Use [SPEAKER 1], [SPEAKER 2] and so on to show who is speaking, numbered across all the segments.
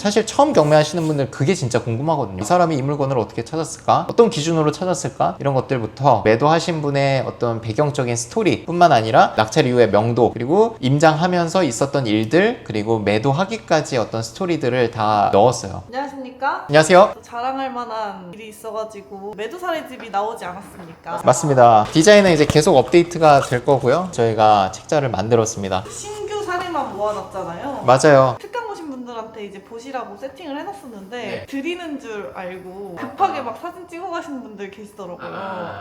[SPEAKER 1] 사실 처음 경매하시는 분들 그게 진짜 궁금하거든요. 이 사람이 이 물건을 어떻게 찾았을까? 어떤 기준으로 찾았을까? 이런 것들부터 매도하신 분의 어떤 배경적인 스토리 뿐만 아니라 낙찰 이후의 명도, 그리고 임장하면서 있었던 일들, 그리고 매도하기까지 어떤 스토리들을 다 넣었어요.
[SPEAKER 2] 안녕하십니까?
[SPEAKER 1] 안녕하세요.
[SPEAKER 2] 자랑할 만한 일이 있어가지고 매도사례집이 나오지 않았습니까?
[SPEAKER 1] 맞습니다. 디자인은 이제 계속 업데이트가 될 거고요. 저희가 책자를 만들었습니다.
[SPEAKER 2] 신규 사례만 모아놨잖아요.
[SPEAKER 1] 맞아요.
[SPEAKER 2] 특강 오신 분들한테 이제 보시라고 세팅을 해놨었는데
[SPEAKER 1] 네.
[SPEAKER 2] 드리는 줄 알고 급하게 막 사진 찍어 가시는 분들 계시더라고요.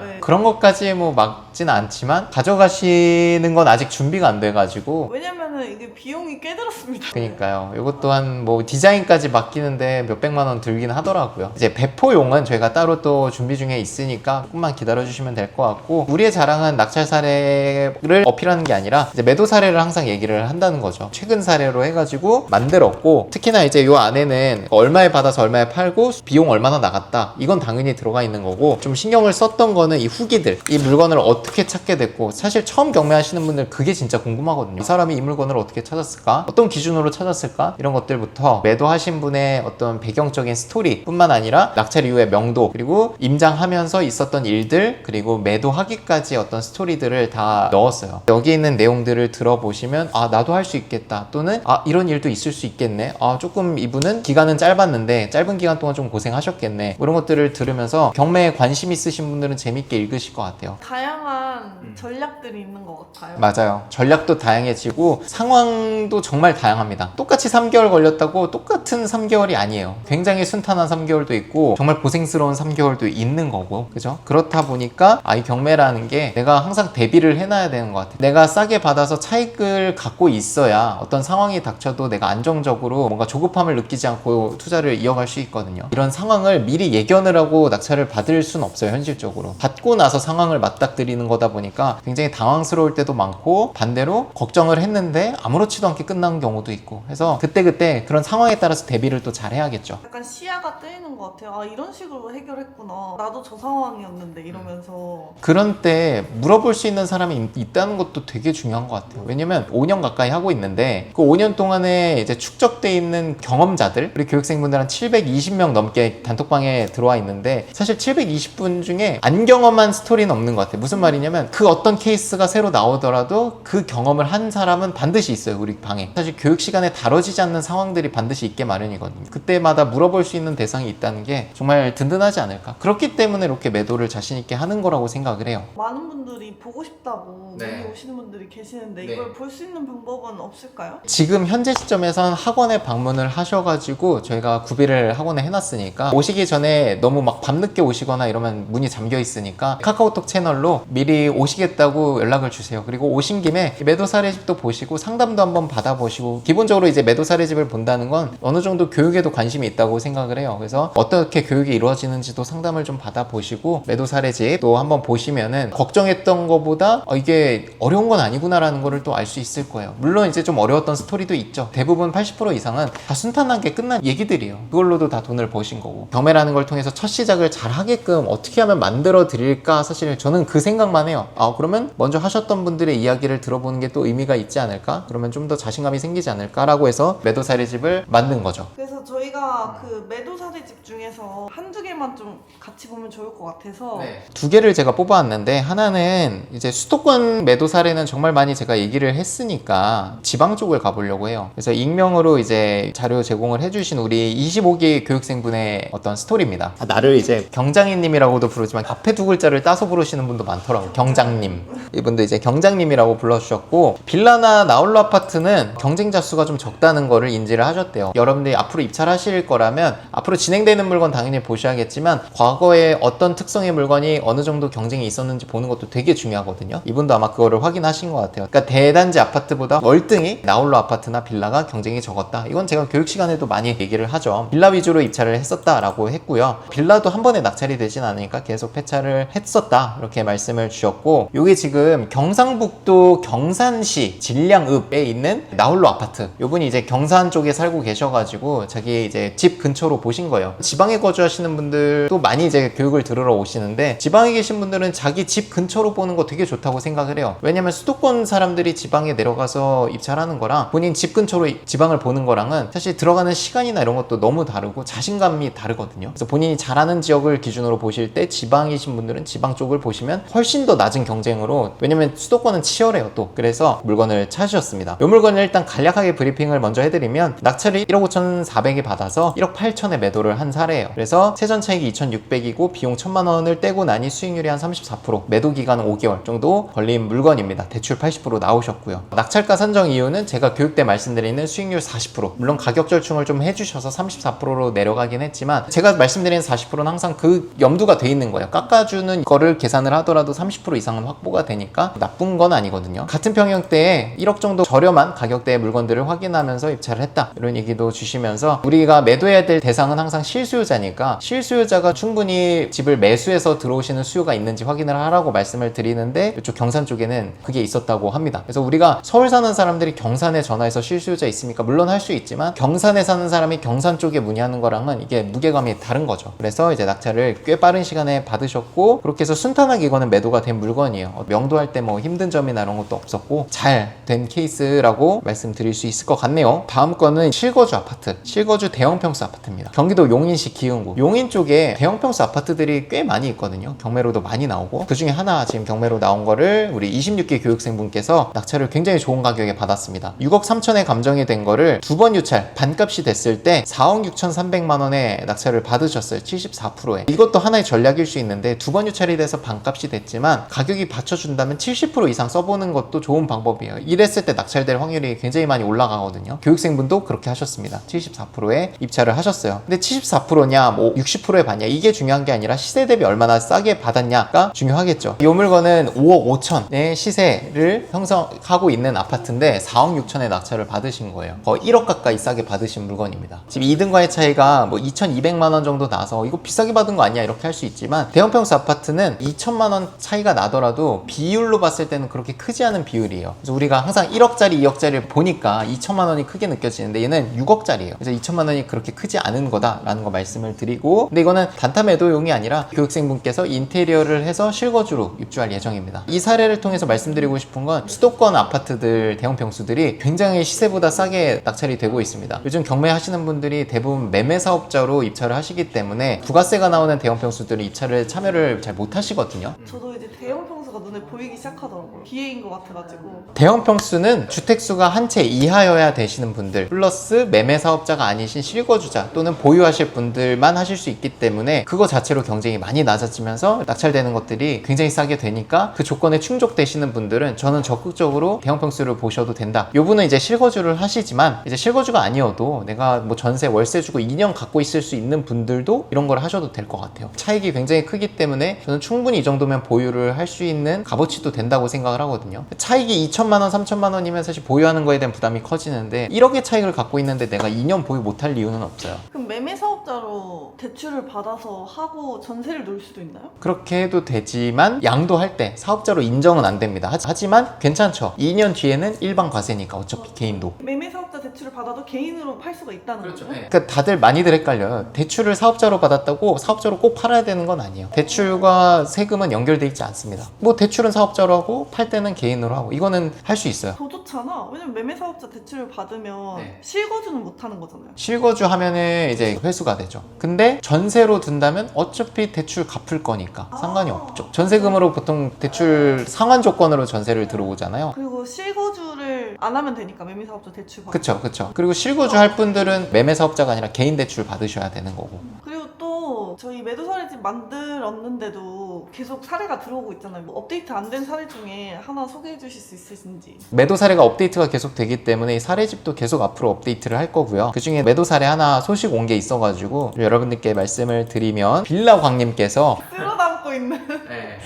[SPEAKER 2] 네.
[SPEAKER 1] 그런 것까지 뭐 막진 않지만 가져가시는 건 아직 준비가 안 돼가지고.
[SPEAKER 2] 왜냐면은 이게 비용이 꽤 들었습니다.
[SPEAKER 1] 그러니까요. 이것 또한 뭐 디자인까지 맡기는데 몇백만 원 들긴 하더라고요. 이제 배포용은 저희가 따로 또 준비 중에 있으니까 조금만 기다려주시면 될 것 같고, 우리의 자랑은 낙찰 사례를 어필하는 게 아니라 이제 매도 사례를 항상 얘기를 한다는 거죠. 최근 사례로 해가지고 만들었고, 특히나 이제 요 안에는 얼마에 받아서 얼마에 팔고 비용 얼마나 나갔다, 이건 당연히 들어가 있는 거고, 좀 신경을 썼던 거는 이 후기들, 이 물건을 어떻게 찾게 됐고, 사실 처음 경매하시는 분들 그게 진짜 궁금하거든요. 이 사람이 이 물건을 어떻게 찾았을까? 어떤 기준으로 찾았을까? 이런 것들부터 매도하신 분의 어떤 배경적인 스토리 뿐만 아니라 낙찰 이후의 명도, 그리고 임장하면서 있었던 일들, 그리고 매도하기까지 어떤 스토리들을 다 넣었어요. 여기 있는 내용들을 들어보시면 아, 나도 할 수 있겠다, 또는 아, 이런 일도 있을 수 있겠네, 아, 조금 이분은 기간은 짧았는데 짧은 기간 동안 좀 고생하셨겠네, 이런 것들을 들으면서 경매에 관심 있으신 분들은 재밌게 읽으실 것 같아요.
[SPEAKER 2] 다양한 전략들이 있는 것 같아요.
[SPEAKER 1] 맞아요. 전략도 다양해지고 상황도 정말 다양합니다. 똑같이 3개월 걸렸다고 똑같은 3개월이 아니에요. 굉장히 순탄한 3개월도 있고 정말 고생스러운 3개월도 있는 거고, 그죠? 그렇다 보니까 이 경매라는 게 내가 항상 대비를 해놔야 되는 것 같아요. 내가 싸게 받아서 차익을 갖고 있어야 어떤 상황이 닥쳐도 내가 안정적으로 뭔가 조급함을 느끼지 않고 투자를 이어갈 수 있거든요. 이런 상황을 미리 예견을 하고 낙찰을 받을 순 없어요. 현실적으로 받고 나서 상황을 맞닥뜨리는 거다 보니까 굉장히 당황스러울 때도 많고, 반대로 걱정을 했는데 아무렇지도 않게 끝난 경우도 있고 해서 그때그때 그런 상황에 따라서 대비를 또 잘 해야겠죠.
[SPEAKER 2] 약간 시야가 뜨이는 것 같아요. 아, 이런 식으로 해결했구나. 나도 저 상황이었는데 이러면서.
[SPEAKER 1] 그런 때 물어볼 수 있는 사람이 있다는 것도 되게 중요한 것 같아요. 왜냐면 5년 가까이 하고 있는데 그 5년 동안에 이제 축적돼 있는 경험자들, 우리 교육생분들 한 720명 넘게 단톡방에 들어와 있는데 사실 720분 중에 안 경험한 스토리는 없는 것 같아요. 무슨 말이냐면 그 어떤 케이스가 새로 나오더라도 그 경험을 한 사람은 반드시 있어요, 우리 방에. 사실 교육 시간에 다뤄지지 않는 상황들이 반드시 있게 마련이거든요. 그때마다 물어볼 수 있는 대상이 있다는 게 정말 든든하지 않을까. 그렇기 때문에 이렇게 매도를 자신 있게 하는 거라고 생각을 해요.
[SPEAKER 2] 많은 분들이 보고 싶다고
[SPEAKER 1] 네.
[SPEAKER 2] 문의 오시는 분들이 계시는데
[SPEAKER 1] 네.
[SPEAKER 2] 이걸 볼 수 있는 방법은 없을까요?
[SPEAKER 1] 지금 현재 시점에선 학원에 방문을 하셔가지고 저희가 구비를 학원에 해놨으니까, 오시기 전에 너무 막 밤늦게 오시거나 이러면 문이 잠겨 있으니까 카카오톡 채널로 미리 오시겠다고 연락을 주세요. 그리고 오신 김에 매도 사례집도 보시고 상담도 한번 받아보시고, 기본적으로 이제 매도 사례집을 본다는 건 어느 정도 교육에도 관심이 있다고 생각을 해요. 그래서 어떻게 교육이 이루어지는지도 상담을 좀 받아보시고 매도 사례집도 한번 보시면은 걱정했던 것보다 이게 어려운 건 아니구나라는 거를 또 알 수 있을 거예요. 물론 이제 좀 어려웠던 스토리도 있죠. 대부분 80% 이상은 다 순탄하게 끝난 얘기들이에요. 그걸로도 다 돈을 버신 거고, 경매라는 걸 통해서 첫 시작을 잘 하게끔 어떻게 하면 만들어 드릴까, 사실 저는 그 생각만 해요. 그러면 먼저 하셨던 분들의 이야기를 들어보는 게 또 의미가 있지 않을까, 그러면 좀 더 자신감이 생기지 않을까라고 해서 매도 사례집을 만든 거죠.
[SPEAKER 2] 그래서 저희가 그 매도 사례집 중에서 한두 개만 좀 같이 보면 좋을 것 같아서
[SPEAKER 1] 두 개를 제가 뽑아왔는데, 하나는 이제 수도권 매도 사례는 정말 많이 제가 얘기를 했으니까 지방 쪽을 가보려고 해요. 그래서 익명으로 이제 자료 제공을 해주신 우리 25기 교육생분의 어떤 스토리입니다. 나를 이제 경장이님이라고도 부르지만 앞에 두 글자를 따서 부르시는 분도 많더라고요. 경장님. 이분도 이제 경장님이라고 불러주셨고, 빌라나 나홀로 아파트는 경쟁자 수가 좀 적다는 거를 인지를 하셨대요. 여러분들이 앞으로 입찰하실 거라면 앞으로 진행되는 물건 당연히 보셔야겠지만 과거에 어떤 특성의 물건이 어느 정도 경쟁이 있었는지 보는 것도 되게 중요하거든요. 이분도 아마 그거를 확인하신 것 같아요. 그러니까 대단지 아파트보다 월등히 나홀로 아파트나 빌라가 경쟁이 적었다. 이건 제가 교육 시간에도 많이 얘기를 하죠. 빌라 위주로 입찰을 했었다라고 했고요. 빌라도 한 번에 낙찰이 되진 않으니까 계속 폐차를 했었다, 이렇게 말씀을 주셨고, 이게 지금 경상북도 경산시 진량읍에 있는 나홀로 아파트. 이분이 이제 경산 쪽에 살고 계셔가지고 자기 이제 집 근처로 보신 거예요. 지방에 거주하시는 분들도 많이 이제 교육을 들으러 오시는데 지방에 계신 분들은 자기 집 근처로 보는 거 되게 좋다고 생각을 해요. 왜냐면 수도권 사람들이 지방에 내려가서 입찰하는 거랑 본인 집 근처로 지방을 보는 거랑은 사실 들어가는 시간이나 이런 것도 너무 다르고 자신감이 다르거든요. 그래서 본인이 잘하는 지역을 기준으로 보실 때 지방이신 분들은 지방 쪽을 보시면 훨씬 더 낮은 경쟁으로, 왜냐면 수도권은 치열해요 또. 그래서 물건을 찾으셨습니다. 이 물건을 일단 간략하게 브리핑을 먼저 해드리면 낙찰을 1억 5,400에 받아서 1억 8천에 매도를 한 사례예요. 그래서 세전 차익이 2,600이고 비용 1,000만 원을 떼고 나니 수익률이 한 34%, 매도 기간은 5개월 정도 걸린 물건입니다. 대출 80% 나오셨고요. 낙찰가 산정 이유는 제가 교육 때 말씀드리는 수익률 40%, 물론 가격 절충을 좀 해주셔서 34%로 내려가긴 했지만 제가 말씀드리는 40%는 항상 그 염두가 돼 있는 거예요. 깎아주는 거를 계산을 하더라도 30% 이상은 확보가 되니까 나쁜 건 아니거든요. 같은 평형대에 1억 정도 저렴한 가격대의 물건들을 확인하면서 입찰을 했다, 이런 얘기도 주시면서 우리가 매도해야 될 대상은 항상 실수요자니까 실수요자가 충분히 집을 매수해서 들어오시는 수요가 있는지 확인을 하라고 말씀을 드리는데, 이쪽 경산 쪽에는 그게 있었다고 합니다. 그래서 우리가 서울 사는 사람들이 경산에 전화해서 실수요자 있습니까? 물론 할 수 있지만 경산에 사는 사람이 경산 쪽에 문의하는 거랑은 이게 무게감이 다른 거죠. 그래서 이제 낙찰을 꽤 빠른 시간에 받으셨고, 그렇게 해서 순탄하게 이거는 매도가 된 물건이에요. 명도할 때 뭐 힘든 점이나 이런 것도 없었고 잘 된 케이스라고 말씀드릴 수 있을 것 같네요. 다음 거는 실거주 아파트, 실거주 대형평수 아파트입니다. 경기도 용인시 기흥구, 용인 쪽에 대형평수 아파트들이 꽤 많이 있거든요. 경매로도 많이 나오고, 그 중에 하나 지금 경매로 나온 거를 우리 26기 교육생분께서 낙찰을 굉장히 좋은 가격에 받았습니다. 6억 3천에 감정이 된 거를 두 번 유찰 반값이 됐을 때 4억 6,300만 원에 낙찰을 받으셨어요. 74%에. 이것도 하나의 전략일 수 있는데 두 번 유찰이 돼서 반값이 됐지만 가격이 받쳐준다면 70% 이상 써보는 것도 좋은 방법이에요. 이랬을 때 낙찰될 확률이 굉장히 많이 올라가거든요. 교육생분도 그렇게 하셨습니다. 74%에 입찰을 하셨어요. 근데 74%냐 뭐 60%에 받냐, 이게 중요한 게 아니라 시세 대비 얼마나 싸게 받았냐가 중요하겠죠. 이 물건은 5억 5천의 시세를 형성하고 있는 아파트인데 4억 6천에 낙찰을 받으신 거예요. 거의 1억 가까이 싸게 받으신 물건입니다. 지금 2등과의 차이가 뭐 2,200만 원 정도 나서 이거 비싸게 받은 거 아니야 이렇게 할 수 있지만, 대형평수 아파트는 2천만 원 차이가 나더라도 비율로 봤을 때는 그렇게 크지 않은 비율이에요. 그래서 우리가 항상 1억짜리 2억짜리를 보니까 2천만 원이 크게 느껴지는데 얘는 6억짜리예요. 그래서 2천만 원이 그렇게 크지 않은 거다라는 거 말씀을 드리고, 근데 이거는 단타 매도용이 아니라 교육생분께서 인테리어를 해서 실거주로 입주할 예정입니다. 이 사례를 통해서 말씀드리고 싶은 건 수도권 아파트들 대형평수들이 굉장히 시세보다 싸게 낙찰이 되고 있습니다. 요즘 경매하시는 분들이 대부분 매매 사업자로 입찰을 하시기 때문에 부가세가 나오는 대형평수들은 입찰을 참여를 잘 못 하시거든요.
[SPEAKER 2] 저도 이제 대형 평수가 눈에 보이기 시작하더라고요. 기회인 것 같아가지고.
[SPEAKER 1] 대형평수는 주택수가 한 채 이하여야 되시는 분들 플러스 매매 사업자가 아니신 실거주자 또는 보유하실 분들만 하실 수 있기 때문에 그거 자체로 경쟁이 많이 낮아지면서 낙찰되는 것들이 굉장히 싸게 되니까 그 조건에 충족되시는 분들은 저는 적극적으로 대형평수를 보셔도 된다. 요분은 이제 실거주를 하시지만 이제 실거주가 아니어도 내가 뭐 전세 월세 주고 2년 갖고 있을 수 있는 분들도 이런 걸 하셔도 될 것 같아요. 차익이 굉장히 크기 때문에 저는 충분히 이 정도면 보유를 할 수 있는 값어치도 된다고 생각을 하거든요. 차익이 2천만 원, 3천만 원이면 사실 보유하는 거에 대한 부담이 커지는데 1억의 차익을 갖고 있는데 내가 2년 보유 못할 이유는 없어요.
[SPEAKER 2] 그럼 매매 사업자로 대출을 받아서 하고 전세를 놓을 수도 있나요?
[SPEAKER 1] 그렇게 해도 되지만 양도할 때 사업자로 인정은 안 됩니다. 하지만 괜찮죠. 2년 뒤에는 일반 과세니까 어차피 개인도.
[SPEAKER 2] 매매 사업자 대출을 받아도 개인으로 팔 수가 있다는 거죠?
[SPEAKER 1] 그러니까 다들 많이들 헷갈려요. 대출을 사업자로 받았다고 사업자로 꼭 팔아야 되는 건 아니에요. 대출과 세금은 연결돼 있지 않습니다. 뭐 대출은 사업자로 하고 팔 때는 개인으로 하고 이거는 할 수 있어요.
[SPEAKER 2] 더 좋잖아. 왜냐면 매매 사업자 대출을 받으면 실거주는 못 하는 거잖아요.
[SPEAKER 1] 실거주 하면은 이제 회수가 되죠. 근데 전세로 둔다면 어차피 대출 갚을 거니까 상관이 없죠. 전세금으로 보통 대출 상환 조건으로 전세를 들어오잖아요.
[SPEAKER 2] 그리고 실거주를 안 하면 되니까 매매 사업자 대출 받고.
[SPEAKER 1] 그쵸. 그리고 실거주 할 분들은 매매 사업자가 아니라 개인 대출 받으셔야 되는 거고.
[SPEAKER 2] 그리고 또 저희 매도 사례집 만들었는데도 계속 사례가 들어오고 있잖아요. 뭐 업데이트 안 된 사례 중에 하나 소개해 주실 수 있으신지.
[SPEAKER 1] 매도 사례가 업데이트가 계속 되기 때문에 이 사례집도 계속 앞으로 업데이트를 할 거고요. 그 중에 매도 사례 하나 소식 온 게 있어가지고 여러분들께 말씀을 드리면 빌라광님께서
[SPEAKER 2] 쓸어 담고 있는.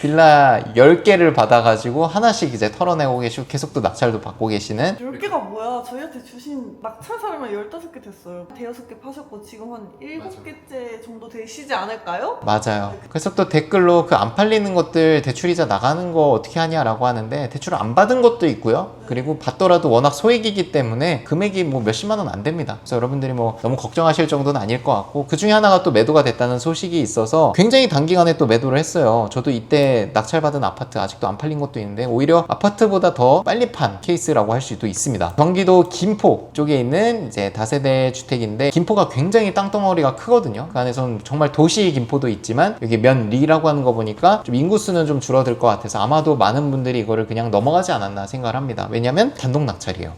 [SPEAKER 1] 빌라 10개를 받아가지고 하나씩 이제 털어내고 계시고 계속 또 낙찰도 받고 계시는
[SPEAKER 2] 10개가 뭐야? 저희한테 주신 낙찰 사례만 15개 됐어요. 대여섯 개 파셨고 지금 한 7개째 정도 되시지 않을까요?
[SPEAKER 1] 맞아요. 그래서 또 댓글로 그 안 팔리는 것들 대출이자 나가는 거 어떻게 하냐라고 하는데 대출을 안 받은 것도 있고요. 그리고 받더라도 워낙 소액이기 때문에 금액이 뭐 몇십만 원 안 됩니다. 그래서 여러분들이 뭐 너무 걱정하실 정도는 아닐 것 같고, 그 중에 하나가 또 매도가 됐다는 소식이 있어서 굉장히 단기간에 또 매도를 했어요. 저도 이때 낙찰받은 아파트 아직도 안 팔린 것도 있는데 오히려 아파트보다 더 빨리 판 케이스라고 할 수도 있습니다. 경기도 김포 쪽에 있는 이제 다세대 주택인데, 김포가 굉장히 땅덩어리가 크거든요. 그 안에서는 정말 도시 김포도 있지만 여기 면리라고 하는 거 보니까 좀 인구수는 좀 줄어들 것 같아서 아마도 많은 분들이 이거를 그냥 넘어가지 않았나 생각을 합니다. 왜냐면 단독 낙찰이에요.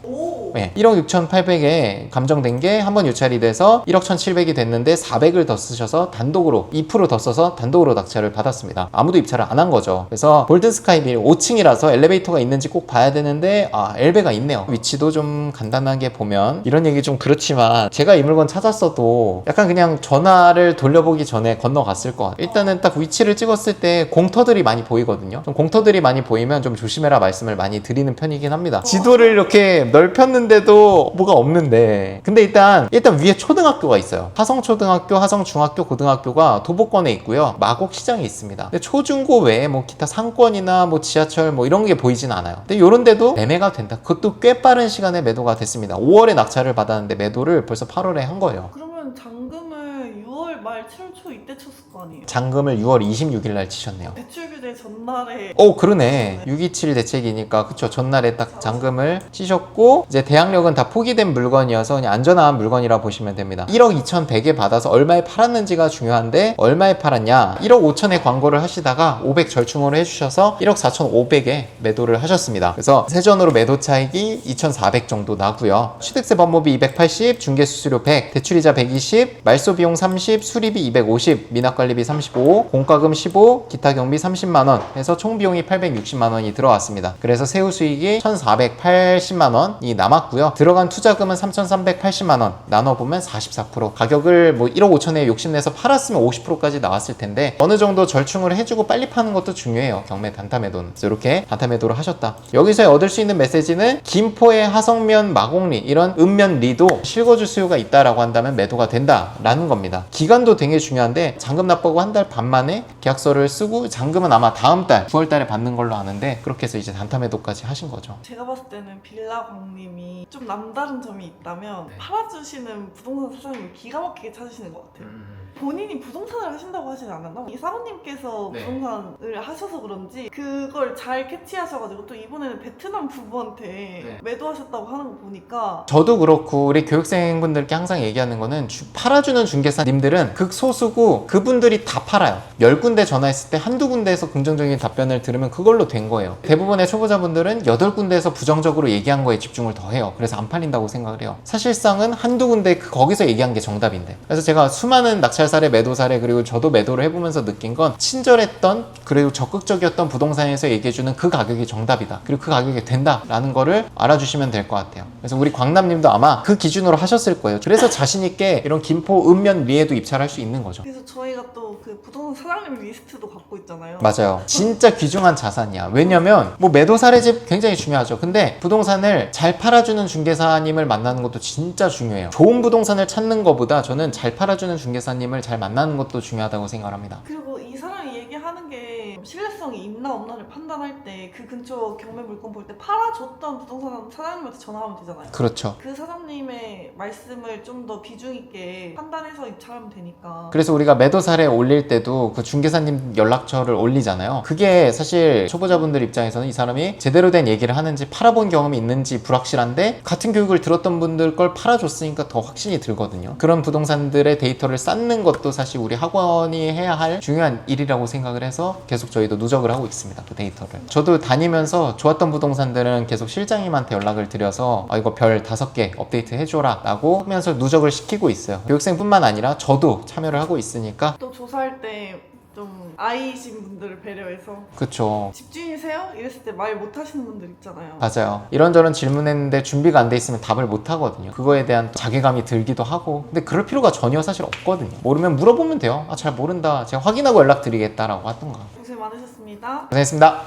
[SPEAKER 1] 네, 1억 6,800에 감정된 게 한 번 유찰이 돼서 1억 1,700이 됐는데 400을 더 쓰셔서 단독으로 2% 더 써서 단독으로 낙찰을 받았습니다. 아무도 입찰을 안 한 거죠. 그래서 골든스카이빌 5층이라서 엘리베이터가 있는지 꼭 봐야 되는데 엘베가 있네요. 위치도 좀 간단하게 보면, 이런 얘기 좀 그렇지만 제가 이 물건 찾았어도 약간 그냥 전화를 돌려보기 전에 건너갔을 것 같아요. 일단은 딱 위치를 찍었을 때 공터들이 많이 보이거든요. 좀 공터들이 많이 보이면 좀 조심해라 말씀을 많이 드리는 편이긴 합니다. 지도를 이렇게 넓혔는데도 뭐가 없는데, 근데 일단 위에 초등학교가 있어요. 하성초등학교, 하성중학교, 고등학교가 도보권에 있고요. 마곡시장에 있습니다. 근데 초중고 외에 뭐 기타 상권이나 뭐 지하철 뭐 이런 게 보이진 않아요. 근데 요런 데도 매매가 된다. 그것도 꽤 빠른 시간에 매도가 됐습니다. 5월에 낙찰을 받았는데 매도를 벌써 8월에 한 거예요.
[SPEAKER 2] 그러면 잔금을 6월 말 7월 초 이때 쳤을 거 아니에요?
[SPEAKER 1] 잔금을 6월 26일 날 치셨네요.
[SPEAKER 2] 대출 규제 전날에.
[SPEAKER 1] 그러네. 627 대책이니까 그쵸. 전날에 딱 잔금을 치셨고, 이제 대항력은 다 포기된 물건이어서 그냥 안전한 물건이라 보시면 됩니다. 1억 2,100에 받아서 얼마에 팔았는지가 중요한데, 얼마에 팔았냐? 1억 5천에 광고를 하시다가 500 절충으로 해주셔서 1억 4,500에 매도를 하셨습니다. 그래서 세전으로 매도 차익이 2,400 정도 나고요. 취득세 법모비 280, 중개수수료 100, 대출이자 120, 말소비용 30, 수리비 250, 미납관리비 35, 공과금 15, 기타 경비 30만원 해서 총 비용이 860만원이 들어왔습니다. 그래서 세후 수익이 1,480만원이 남았고요. 들어간 투자금은 3,380만원, 나눠보면 44%. 가격을 뭐 1억 5천에 욕심내서 팔았으면 50%까지 나왔을 텐데, 어느 정도 절충을 해주고 빨리 파는 것도 중요해요. 경매 단타 매도는. 그래서 이렇게 단타 매도를 하셨다. 여기서 얻을 수 있는 메시지는, 김포의 하성면, 마곡리 이런 읍면리도 실거주 수요가 있다라고 한다면 매도가 된다라는 겁니다. 기간도 되게 중요한데, 잔금 납부하고 한 달 반 만에 계약서를 쓰고, 잔금은 아마 다음 달 9월 달에 받는 걸로 아는데, 그렇게 해서 이제 단타 매도까지 하신 거죠.
[SPEAKER 2] 제가 봤을 때는 빌라광님이 좀 남다른 점이 있다면, 팔아주시는 부동산 사장님을 기가 막히게 찾으시는 것 같아요. 본인이 부동산을 하신다고 하진 않았나? 이 사모님께서
[SPEAKER 1] 네.
[SPEAKER 2] 부동산을 하셔서 그런지 그걸 잘 캐치하셔가지고 또 이번에는 베트남 부부한테 매도하셨다고 하는 거 보니까,
[SPEAKER 1] 저도 그렇고 우리 교육생분들께 항상 얘기하는 거는, 팔아주는 중개사님들은 극소수고 그분들이 다 팔아요. 10군데 전화했을 때 한두 군데에서 긍정적인 답변을 들으면 그걸로 된 거예요. 대부분의 초보자분들은 8군데에서 부정적으로 얘기한 거에 집중을 더 해요. 그래서 안 팔린다고 생각을 해요. 사실상은 한두 군데 거기서 얘기한 게 정답인데. 그래서 제가 수많은 낙찰 사례, 매도 사례, 그리고 저도 매도를 해보면서 느낀 건, 친절했던 그리고 적극적이었던 부동산에서 얘기해주는 그 가격이 정답이다. 그리고 그 가격이 된다라는 거를 알아주시면 될 것 같아요. 그래서 우리 광남님도 아마 그 기준으로 하셨을 거예요. 그래서 자신있게 이런 김포 읍면리에도 입찰할 수 있는 거죠.
[SPEAKER 2] 그래서 저희가 또 그 부동산 사장님 리스트도 갖고 있잖아요.
[SPEAKER 1] 맞아요. 진짜 귀중한 자산이야. 왜냐면 뭐 매도 사례집 굉장히 중요하죠. 근데 부동산을 잘 팔아주는 중개사님을 만나는 것도 진짜 중요해요. 좋은 부동산을 찾는 것보다 저는 잘 팔아주는 중개사님을 잘 만나는 것도 중요하다고 생각합니다.
[SPEAKER 2] 그리고 이 사람이 얘기하는 게 신뢰성이 있나 없나를 판단할 때 그 근처 경매 물건 볼 때 팔아줬던 부동산 사장님한테 전화하면 되잖아요.
[SPEAKER 1] 그렇죠.
[SPEAKER 2] 그 사장님의 말씀을 좀 더 비중 있게 판단해서 입찰하면 되니까.
[SPEAKER 1] 그래서 우리가 매도 사례 올릴 때도 그 중개사님 연락처를 올리잖아요. 그게 사실 초보자분들 입장에서는 이 사람이 제대로 된 얘기를 하는지, 팔아본 경험이 있는지 불확실한데, 같은 교육을 들었던 분들 걸 팔아줬으니까 더 확신이 들거든요. 그런 부동산들의 데이터를 쌓는 것도 사실 우리 학원이 해야 할 중요한 일이라고 생각을 해서 계속 저희도 누적을 하고 있습니다. 그 데이터를. 저도 다니면서 좋았던 부동산들은 계속 실장님한테 연락을 드려서 이거 별 5개 업데이트 해줘라 라고 하면서 누적을 시키고 있어요. 교육생뿐만 아니라 저도 참여를 하고 있으니까.
[SPEAKER 2] 또 조사할 때 좀 아이신 분들을 배려해서,
[SPEAKER 1] 그쵸.
[SPEAKER 2] 집주인이세요? 이랬을 때 말 못하시는 분들 있잖아요.
[SPEAKER 1] 맞아요. 이런저런 질문했는데 준비가 안 돼 있으면 답을 못 하거든요. 그거에 대한 또 자괴감이 들기도 하고. 근데 그럴 필요가 전혀 사실 없거든요. 모르면 물어보면 돼요. 잘 모른다, 제가 확인하고 연락드리겠다라고 하던가.
[SPEAKER 2] 고생 많으셨습니다.
[SPEAKER 1] 고생했습니다.